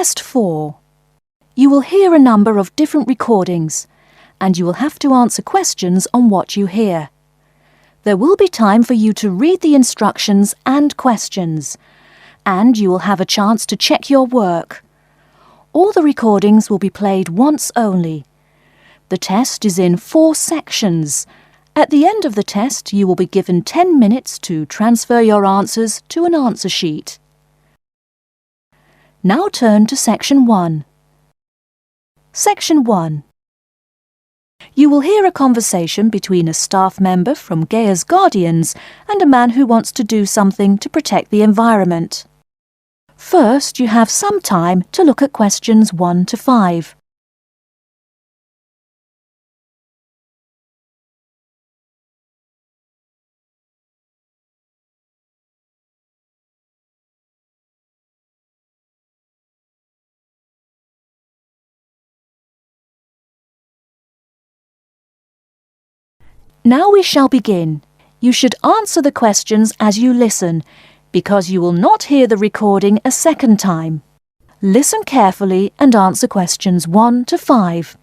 Test 4. You will hear a number of different recordings, and you will have to answer questions on what you hear. There will be time for you to read the instructions and questions, and you will have a chance to check your work. All the recordings will be played once only. The test is in 4 sections. At the end of the test, you will be given 10 minutes to transfer your answers to an answer sheet. Now turn to Section 1. Section 1. You will hear a conversation between a staff member from Gaia's Guardians and a man who wants to do something to protect the environment. First, you have some time to look at questions 1 to 5. Now we shall begin. You should answer the questions as you listen, because you will not hear the recording a second time. Listen carefully and answer questions 1 to 5.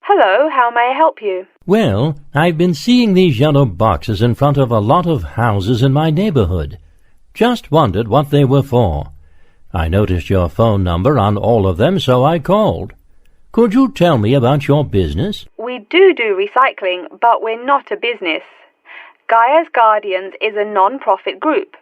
Hello, how may I help you? Well, I've been seeing these yellow boxes in front of a lot of houses in my neighborhood. Just wondered what they were for. I noticed your phone number on all of them, so I called. Could you tell me about your business? We do recycling, but we're not a business. Gaia's Guardians is a non-profit group.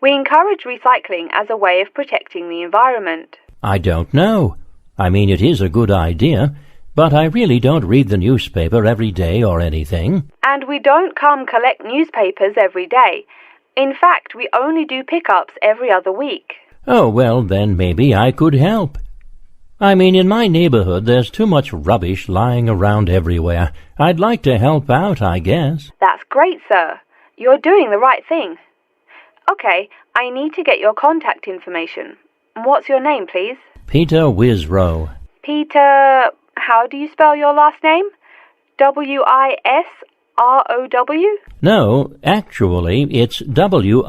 We encourage recycling as a way of protecting the environment. I don't know. I mean, it is a good idea, but I really don't read the newspaper every day or anything. And we don't come collect newspapers every day. In fact, we only do pickups every other week. Oh, well, then maybe I could help. I mean, in my neighborhood, there's too much rubbish lying around everywhere. I'd like to help out, I guess. That's great, sir. You're doing the right thing. Okay, I need to get your contact information. What's your name, please? Peter Wisrow. Peter, how do you spell your last name? W-I-S-R-O-W? No, actually, it's W-I-S-R-O-U-G-H.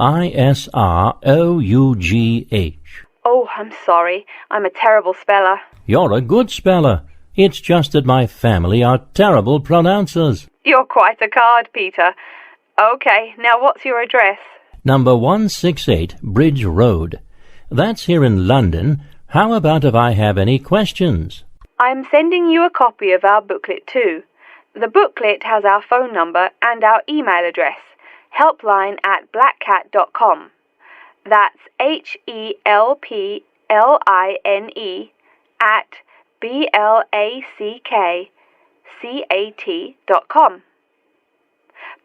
Oh, I'm sorry. I'm a terrible speller. You're a good speller. It's just that my family are terrible pronouncers. You're quite a card, Peter. Okay, now what's your address? Number 168 Bridge Road. That's here in London. How about if I have any questions? I'm sending you a copy of our booklet too. The booklet has our phone number and our email address, helpline@blackcat.com. That's HELPLINE at BLACKCAT.com.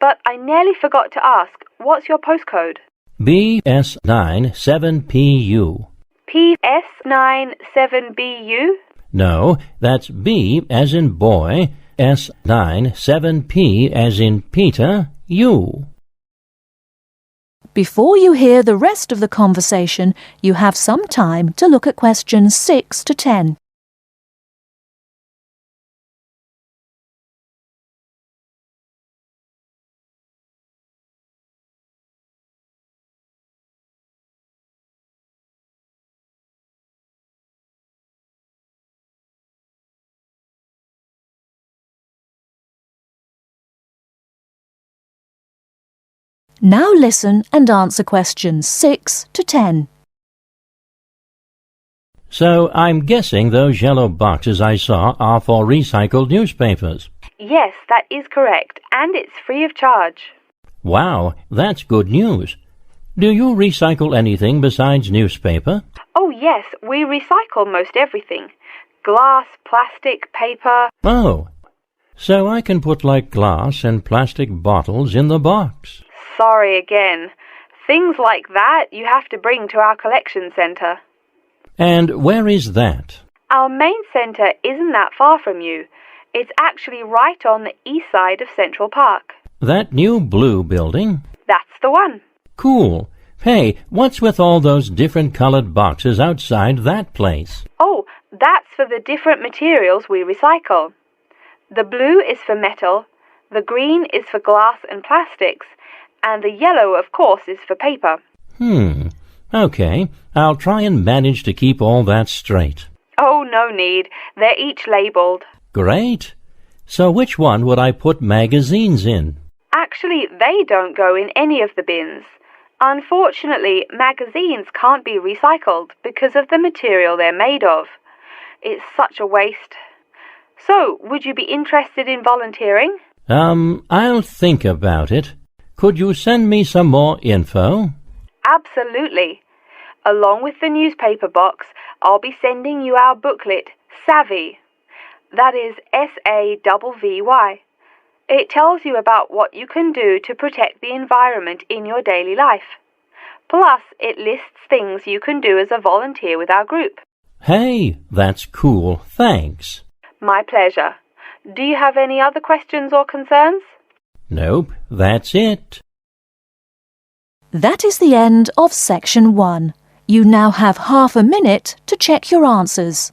But I nearly forgot to ask, what's your postcode? BS97PU. PS97BU? No, that's B as in boy, S97P as in Peter, U. Before you hear the rest of the conversation, you have some time to look at questions 6 to 10. Now listen and answer questions 6 to 10. So I'm guessing those yellow boxes I saw are for recycled newspapers. Yes, that is correct, and it's free of charge. Wow, that's good news. Do you recycle anything besides newspaper? Oh yes, we recycle most everything. Glass, plastic, paper. Oh, so I can put like glass and plastic bottles in the box. Sorry again. Things like that you have to bring to our collection centre. And where is that? Our main centre isn't that far from you. It's actually right on the east side of Central Park. That new blue building? That's the one. Cool. Hey, what's with all those different colored boxes outside that place? Oh, that's for the different materials we recycle. The blue is for metal, the green is for glass and plastics, and the yellow, of course, is for paper. Okay, I'll try and manage to keep all that straight. Oh, no need. They're each labelled. Great. So which one would I put magazines in? Actually, they don't go in any of the bins. Unfortunately, magazines can't be recycled because of the material they're made of. It's such a waste. So, would you be interested in volunteering? I'll think about it. Could you send me some more info? Absolutely. Along with the newspaper box, I'll be sending you our booklet, Savvy. That is SAVVY. It tells you about what you can do to protect the environment in your daily life. Plus, it lists things you can do as a volunteer with our group. Hey, that's cool. Thanks. My pleasure. Do you have any other questions or concerns? Nope, that's it. That is the end of Section 1. You now have half a minute to check your answers.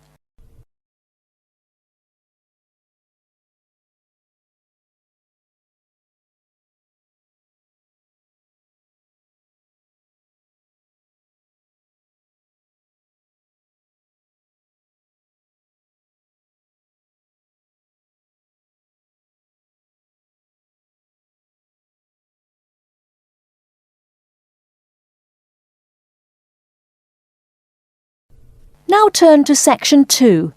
Now turn to Section 2.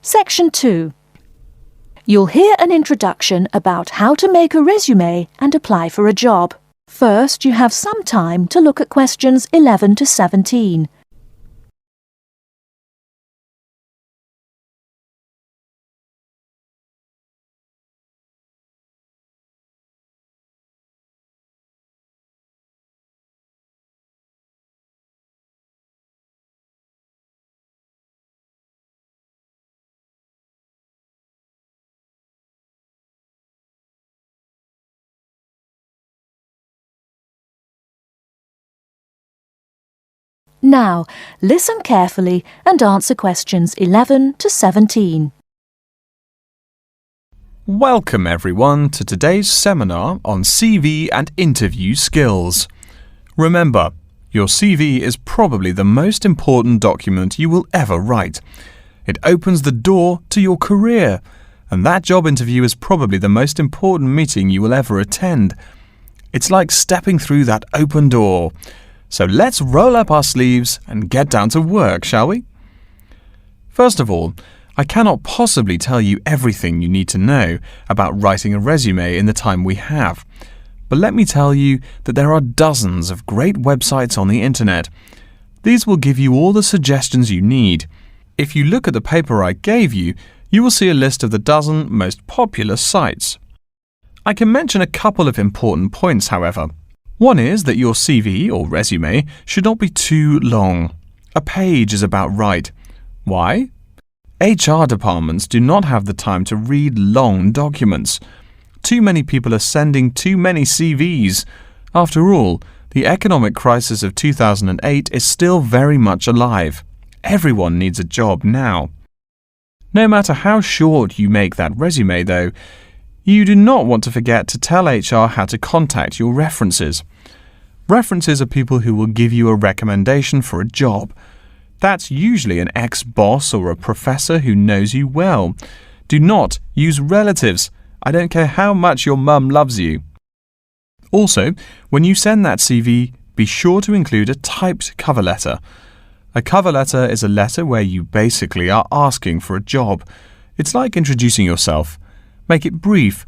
Section 2. You'll hear an introduction about how to make a resume and apply for a job. First, you have some time to look at questions 11 to 17. Now, listen carefully and answer questions 11 to 17. Welcome everyone to today's seminar on CV and interview skills. Remember, your CV is probably the most important document you will ever write. It opens the door to your career, and that job interview is probably the most important meeting you will ever attend. It's like stepping through that open door. So let's roll up our sleeves and get down to work, shall we? First of all, I cannot possibly tell you everything you need to know about writing a resume in the time we have. But let me tell you that there are dozens of great websites on the internet. These will give you all the suggestions you need. If you look at the paper I gave you, you will see a list of the dozen most popular sites. I can mention a couple of important points, however. One is that your CV or resume should not be too long. A page is about right. Why? HR departments do not have the time to read long documents. Too many people are sending too many CVs. After all, the economic crisis of 2008 is still very much alive. Everyone needs a job now. No matter how short you make that resume, though, you do not want to forget to tell HR how to contact your references. References are people who will give you a recommendation for a job. That's usually an ex-boss or a professor who knows you well. Do not use relatives. I don't care how much your mum loves you. Also, when you send that CV, be sure to include a typed cover letter. A cover letter is a letter where you basically are asking for a job. It's like introducing yourself. Make it brief.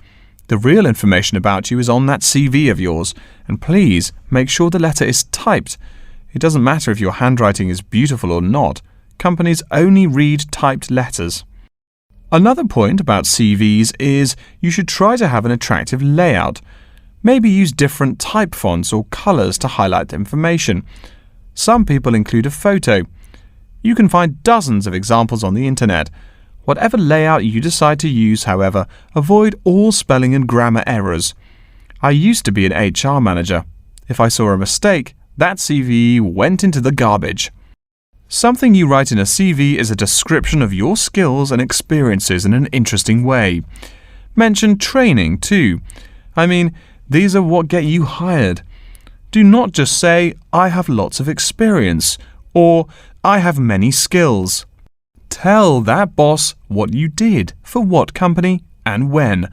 The real information about you is on that CV of yours, and please make sure the letter is typed. It doesn't matter if your handwriting is beautiful or not. Companies only read typed letters. Another point about CVs is you should try to have an attractive layout. Maybe use different type fonts or colours to highlight the information. Some people include a photo. You can find dozens of examples on the internet. Whatever layout you decide to use, however, avoid all spelling and grammar errors. I used to be an HR manager. If I saw a mistake, that CV went into the garbage. Something you write in a CV is a description of your skills and experiences in an interesting way. Mention training too. These are what get you hired. Do not just say, I have lots of experience, or I have many skills. Tell that boss what you did, for what company, and when.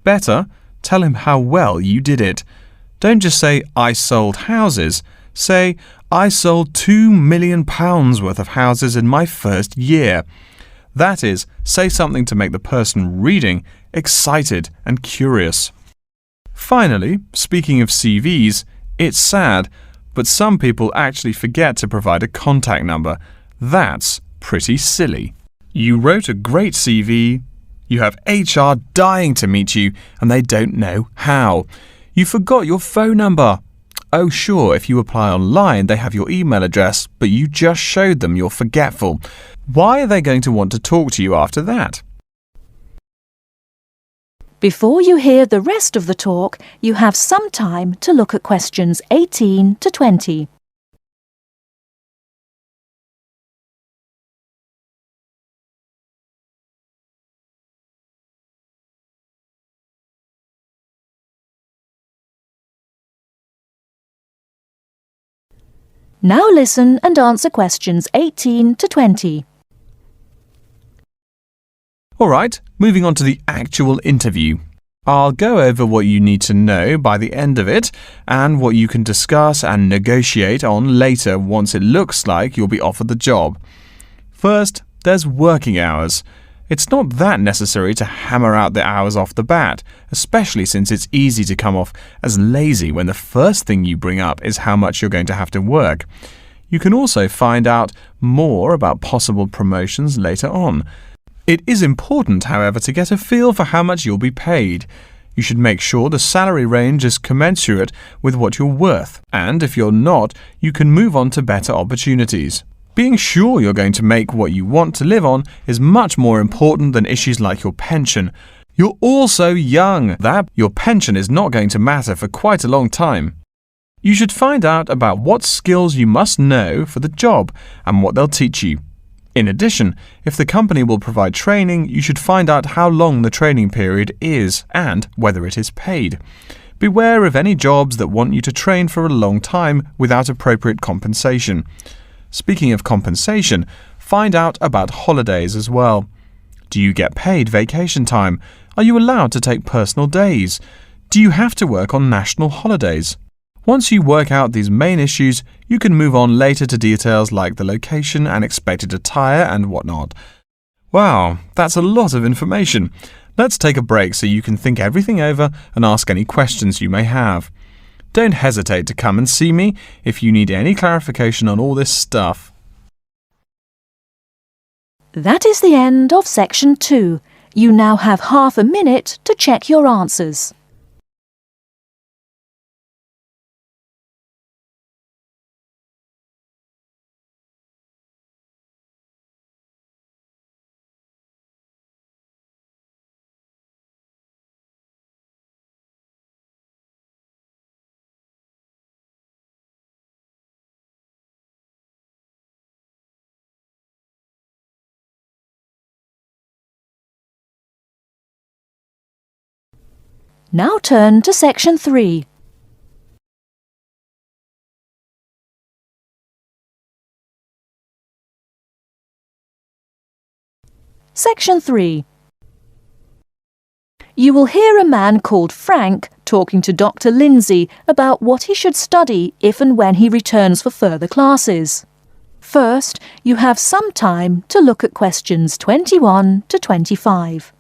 Better, tell him how well you did it. Don't just say, I sold houses. Say, I sold £2 million worth of houses in my first year. That is, say something to make the person reading excited and curious. Finally, speaking of CVs, it's sad, but some people actually forget to provide a contact number. That's pretty silly. You wrote a great CV, you have HR dying to meet you, and they don't know how. You forgot your phone number. Oh, sure, if you apply online, they have your email address, but you just showed them you're forgetful. Why are they going to want to talk to you after that? Before you hear the rest of the talk, you have some time to look at questions 18 to 20. Now listen and answer questions 18 to 20. All right, moving on to the actual interview. I'll go over what you need to know by the end of it and what you can discuss and negotiate on later once it looks like you'll be offered the job. First, there's working hours. It's not that necessary to hammer out the hours off the bat, especially since it's easy to come off as lazy when the first thing you bring up is how much you're going to have to work. You can also find out more about possible promotions later on. It is important, however, to get a feel for how much you'll be paid. You should make sure the salary range is commensurate with what you're worth, and if you're not, you can move on to better opportunities. Being sure you're going to make what you want to live on is much more important than issues like your pension. You're also young, that your pension is not going to matter for quite a long time. You should find out about what skills you must know for the job and what they'll teach you. In addition, if the company will provide training, you should find out how long the training period is and whether it is paid. Beware of any jobs that want you to train for a long time without appropriate compensation. Speaking of compensation, find out about holidays as well. Do you get paid vacation time? Are you allowed to take personal days? Do you have to work on national holidays? Once you work out these main issues, you can move on later to details like the location and expected attire and whatnot. Wow, that's a lot of information. Let's take a break so you can think everything over and ask any questions you may have. Don't hesitate to come and see me if you need any clarification on all this stuff. That is the end of section 2. You now have half a minute to check your answers. Now turn to section 3. Section 3. You will hear a man called Frank talking to Dr. Lindsay about what he should study if and when he returns for further classes. First, you have some time to look at questions 21 to 25.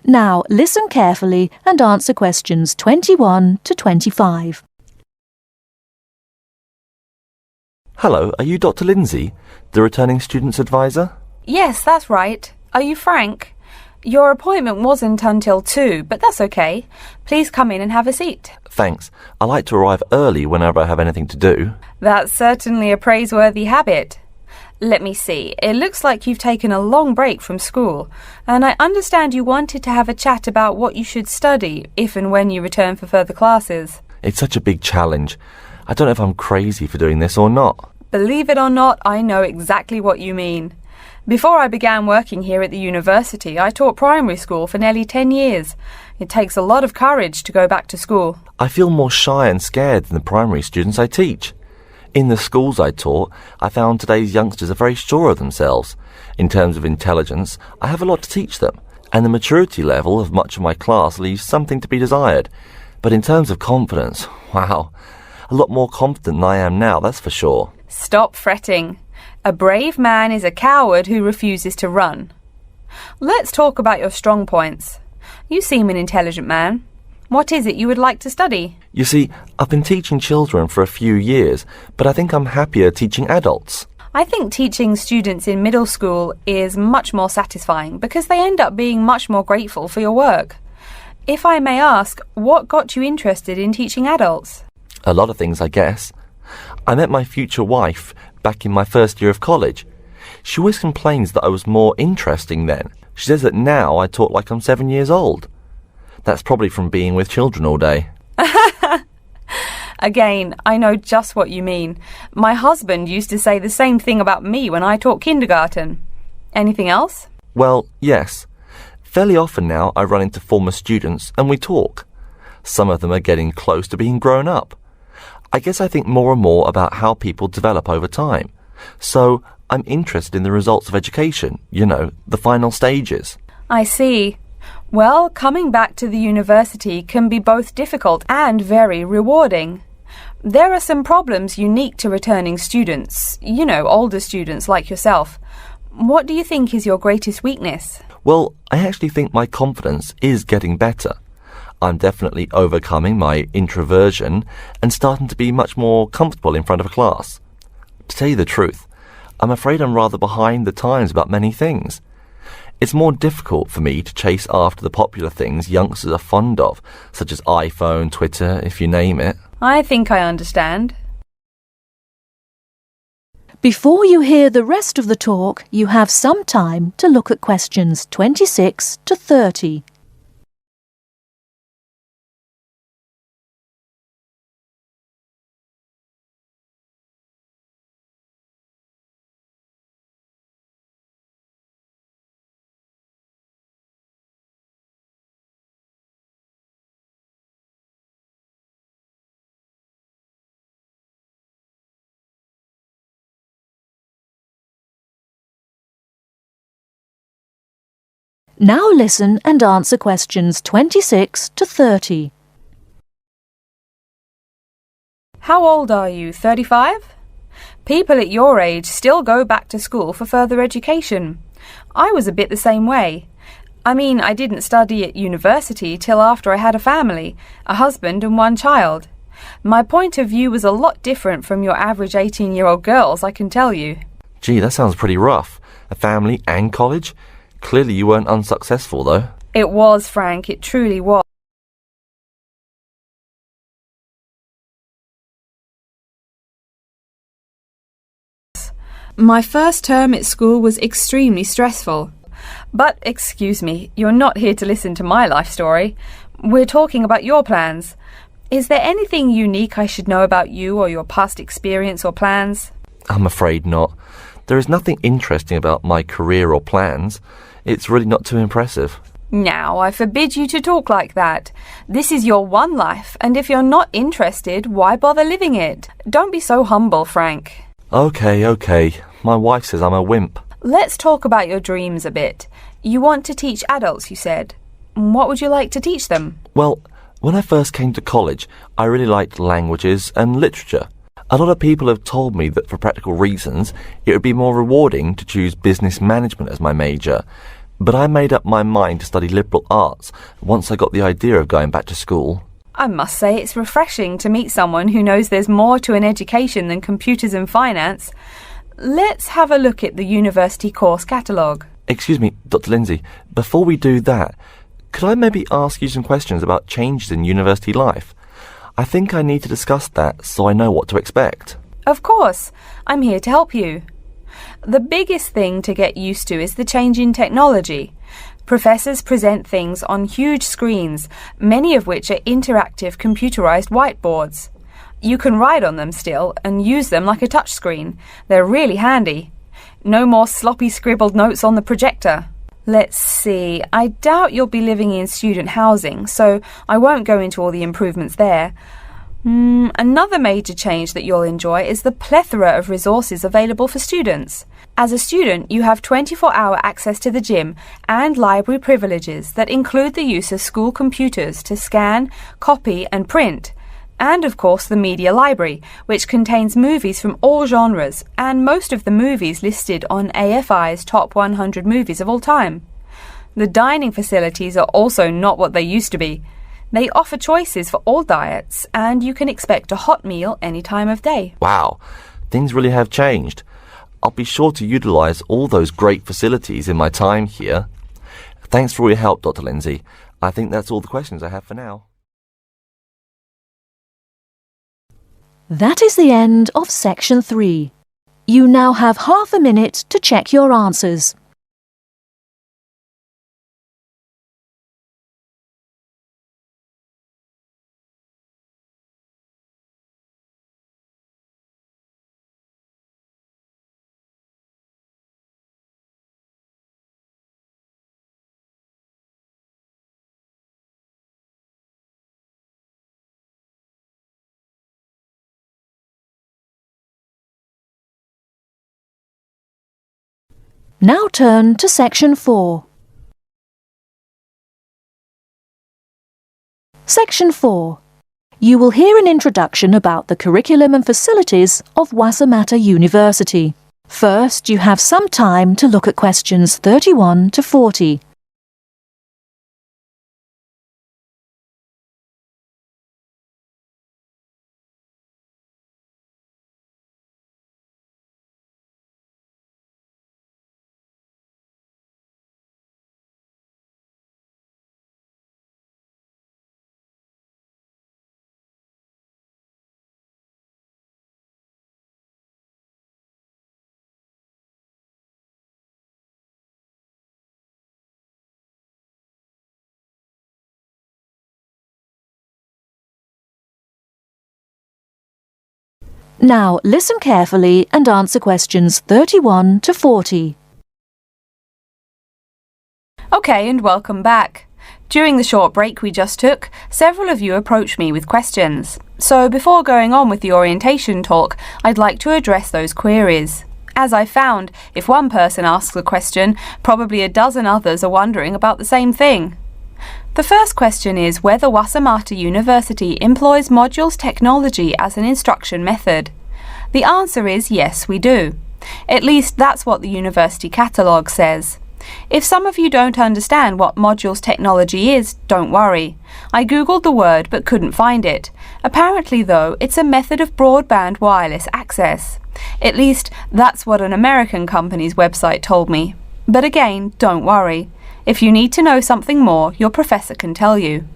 Now listen carefully and answer questions 21 to 25. Hello, are you Dr. Lindsay, the returning students advisor? Yes, that's right. Are you Frank? Your appointment wasn't until 2, but that's okay. Please come in and have a seat. Thanks. I like to arrive early whenever I have anything to do. That's certainly a praiseworthy habit. Let me see. It looks like you've taken a long break from school, and I understand you wanted to have a chat about what you should study if and when you return for further classes. It's such a big challenge. I don't know if I'm crazy for doing this or not. Believe it or not, I know exactly what you mean. Before I began working here at the university, I taught primary school for nearly 10 years. It takes a lot of courage to go back to school. I feel more shy and scared than the primary students I teach. In the schools I taught, I found today's youngsters are very sure of themselves. In terms of intelligence, I have a lot to teach them, and the maturity level of much of my class leaves something to be desired. But in terms of confidence, wow, a lot more confident than I am now, that's for sure. Stop fretting. A brave man is a coward who refuses to run. Let's talk about your strong points. You seem an intelligent man. What is it you would like to study? You see, I've been teaching children for a few years, but I think I'm happier teaching adults. I think teaching students in middle school is much more satisfying because they end up being much more grateful for your work. If I may ask, what got you interested in teaching adults? A lot of things, I guess. I met my future wife back in my first year of college. She always complains that I was more interesting then. She says that now I talk like I'm 7 years old. That's probably from being with children all day. Again, I know just what you mean. My husband used to say the same thing about me when I taught kindergarten. Anything else? Well, yes. Fairly often now I run into former students and we talk. Some of them are getting close to being grown up. I guess I think more and more about how people develop over time. So I'm interested in the results of education, the final stages. I see. Well, coming back to the university can be both difficult and very rewarding. There are some problems unique to returning students, older students like yourself. What do you think is your greatest weakness? Well, I actually think my confidence is getting better. I'm definitely overcoming my introversion and starting to be much more comfortable in front of a class. To tell you the truth, I'm afraid I'm rather behind the times about many things. It's more difficult for me to chase after the popular things youngsters are fond of, such as iPhone, Twitter, if you name it. I think I understand. Before you hear the rest of the talk, you have some time to look at questions 26 to 30. Now listen and answer questions 26 to 30. How old are you, 35? People at your age still go back to school for further education. I was a bit the same way. I mean, I didn't study at university till after I had a family, a husband and one child. My point of view was a lot different from your average 18-year-old girls, I can tell you. Gee, that sounds pretty rough. A family and college? Clearly you weren't unsuccessful, though. It was, Frank. It truly was. My first term at school was extremely stressful. But, excuse me, you're not here to listen to my life story. We're talking about your plans. Is there anything unique I should know about you or your past experience or plans? I'm afraid not. There is nothing interesting about my career or plans. It's really not too impressive. Now, I forbid you to talk like that. This is your one life, and if you're not interested, why bother living it? Don't be so humble, Frank. Okay. My wife says I'm a wimp. Let's talk about your dreams a bit. You want to teach adults, you said. What would you like to teach them? Well, when I first came to college, I really liked languages and literature. A lot of people have told me that for practical reasons, it would be more rewarding to choose business management as my major. But I made up my mind to study liberal arts once I got the idea of going back to school. I must say it's refreshing to meet someone who knows there's more to an education than computers and finance. Let's have a look at the university course catalogue. Excuse me, Dr. Lindsay, before we do that, could I maybe ask you some questions about changes in university life? I think I need to discuss that so I know what to expect. Of course, I'm here to help you. The biggest thing to get used to is the change in technology. Professors present things on huge screens, many of which are interactive computerized whiteboards. You can write on them still and use them like a touchscreen. They're really handy. No more sloppy scribbled notes on the projector. Let's see, I doubt you'll be living in student housing, so I won't go into all the improvements there. Another major change that you'll enjoy is the plethora of resources available for students. As a student, you have 24-hour access to the gym and library privileges that include the use of school computers to scan, copy and print. And of course the media library, which contains movies from all genres and most of the movies listed on AFI's top 100 movies of all time. The dining facilities are also not what they used to be. They offer choices for all diets and you can expect a hot meal any time of day. Wow, things really have changed. I'll be sure to utilize all those great facilities in my time here. Thanks for all your help, Dr. Lindsay. I think that's all the questions I have for now. That is the end of Section 3. You now have half a minute to check your answers. Now turn to Section 4. Section 4. You will hear an introduction about the curriculum and facilities of Wasamata University. First, you have some time to look at questions 31 to 40. Now listen carefully and answer questions 31 to 40. Okay, and welcome back. During the short break we just took, several of you approached me with questions. So before going on with the orientation talk, I'd like to address those queries. As I found, if one person asks a question, probably a dozen others are wondering about the same thing. The first question is whether Wasamata University employs modules technology as an instruction method. The answer is yes, we do. At least that's what the university catalogue says. If some of you don't understand what modules technology is, don't worry. I googled the word but couldn't find it. Apparently though, it's a method of broadband wireless access. At least that's what an American company's website told me. But again, don't worry. If you need to know something more, your professor can tell you.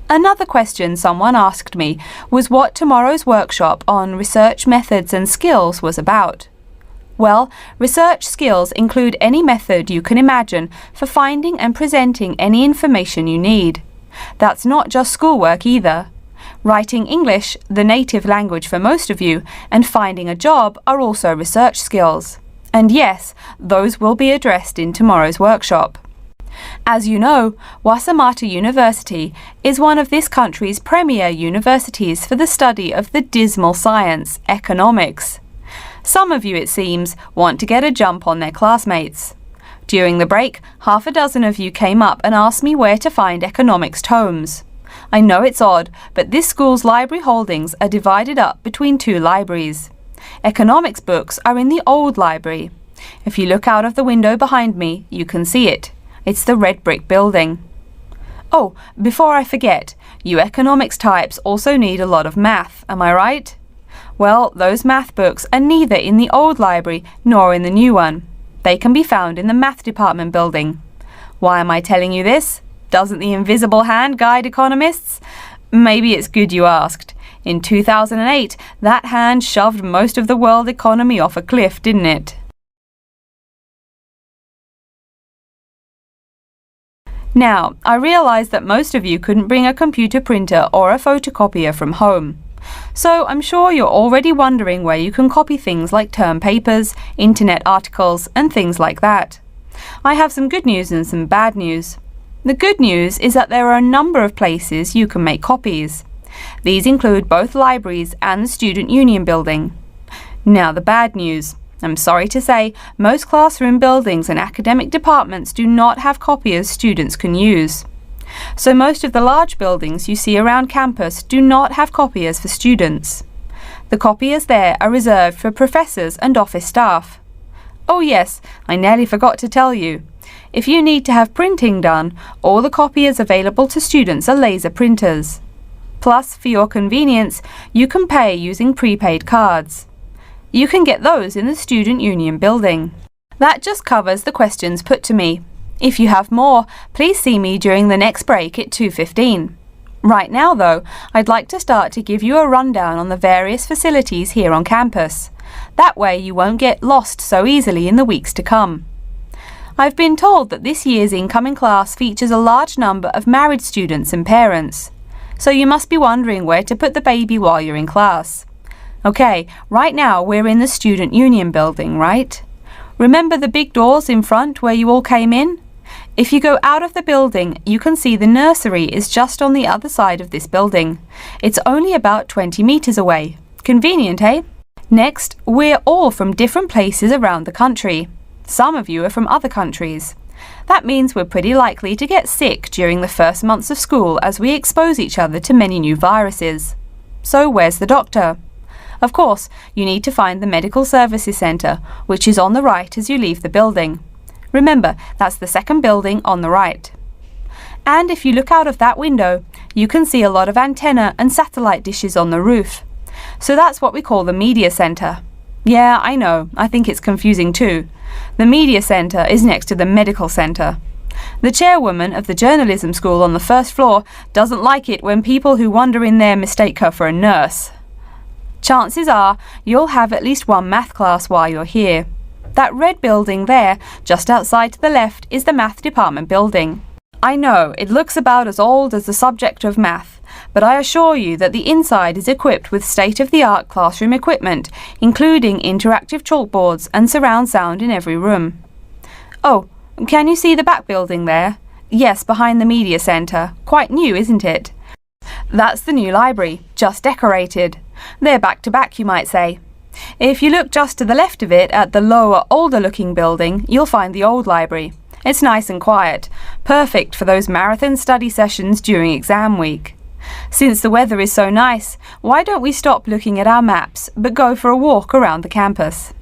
Another question someone asked me was what tomorrow's workshop on research methods and skills was about. Well, research skills include any method you can imagine for finding and presenting any information you need. That's not just schoolwork either. Writing English, the native language for most of you, and finding a job are also research skills. And yes, those will be addressed in tomorrow's workshop. As you know, Wasamata University is one of this country's premier universities for the study of the dismal science, economics. Some of you, it seems, want to get a jump on their classmates. During the break, half a dozen of you came up and asked me where to find economics tomes. I know it's odd, but this school's library holdings are divided up between two libraries. Economics books are in the old library. If you look out of the window behind me, you can see it. It's the red brick building. Oh, before I forget, you economics types also need a lot of math, am I right? Well, those math books are neither in the old library nor in the new one. They can be found in the Math Department building. Why am I telling you this? Doesn't the invisible hand guide economists? Maybe it's good you asked. In 2008, that hand shoved most of the world economy off a cliff, didn't it? Now, I realise that most of you couldn't bring a computer printer or a photocopier from home. So I'm sure you're already wondering where you can copy things like term papers, internet articles, and things like that. I have some good news and some bad news. The good news is that there are a number of places you can make copies. These include both libraries and the Student Union building. Now the bad news. I'm sorry to say, most classroom buildings and academic departments do not have copiers students can use. So most of the large buildings you see around campus do not have copiers for students. The copiers there are reserved for professors and office staff. Oh yes, I nearly forgot to tell you. If you need to have printing done, all the copiers available to students are laser printers. Plus, for your convenience, you can pay using prepaid cards. You can get those in the Student Union building. That just covers the questions put to me. If you have more, please see me during the next break at 2:15. Right now, though, I'd like to start to give you a rundown on the various facilities here on campus. That way you won't get lost so easily in the weeks to come. I've been told that this year's incoming class features a large number of married students and parents. So you must be wondering where to put the baby while you're in class. Okay, right now we're in the Student Union building, right? Remember the big doors in front where you all came in? If you go out of the building, you can see the nursery is just on the other side of this building. It's only about 20 meters away. Convenient, eh? Next, we're all from different places around the country. Some of you are from other countries. That means we're pretty likely to get sick during the first months of school as we expose each other to many new viruses. So where's the doctor? Of course, you need to find the Medical Services Centre, which is on the right as you leave the building. Remember, that's the second building on the right. And if you look out of that window, you can see a lot of antenna and satellite dishes on the roof. So that's what we call the Media Centre. Yeah, I know, I think it's confusing too. The Media Centre is next to the Medical Centre. The chairwoman of the journalism school on the first floor doesn't like it when people who wander in there mistake her for a nurse. Chances are you'll have at least one math class while you're here. That red building there, just outside to the left, is the Math Department building. I know, it looks about as old as the subject of math, but I assure you that the inside is equipped with state-of-the-art classroom equipment, including interactive chalkboards and surround sound in every room. Oh, can you see the back building there? Yes, behind the Media Centre. Quite new, isn't it? That's the new library, just decorated. They're back to back, you might say. If you look just to the left of it at the lower, older-looking building, you'll find the old library. It's nice and quiet, perfect for those marathon study sessions during exam week. Since the weather is so nice, why don't we stop looking at our maps, but go for a walk around the campus?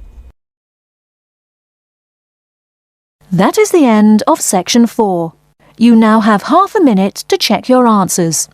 That is the end of section 4. You now have half a minute to check your answers.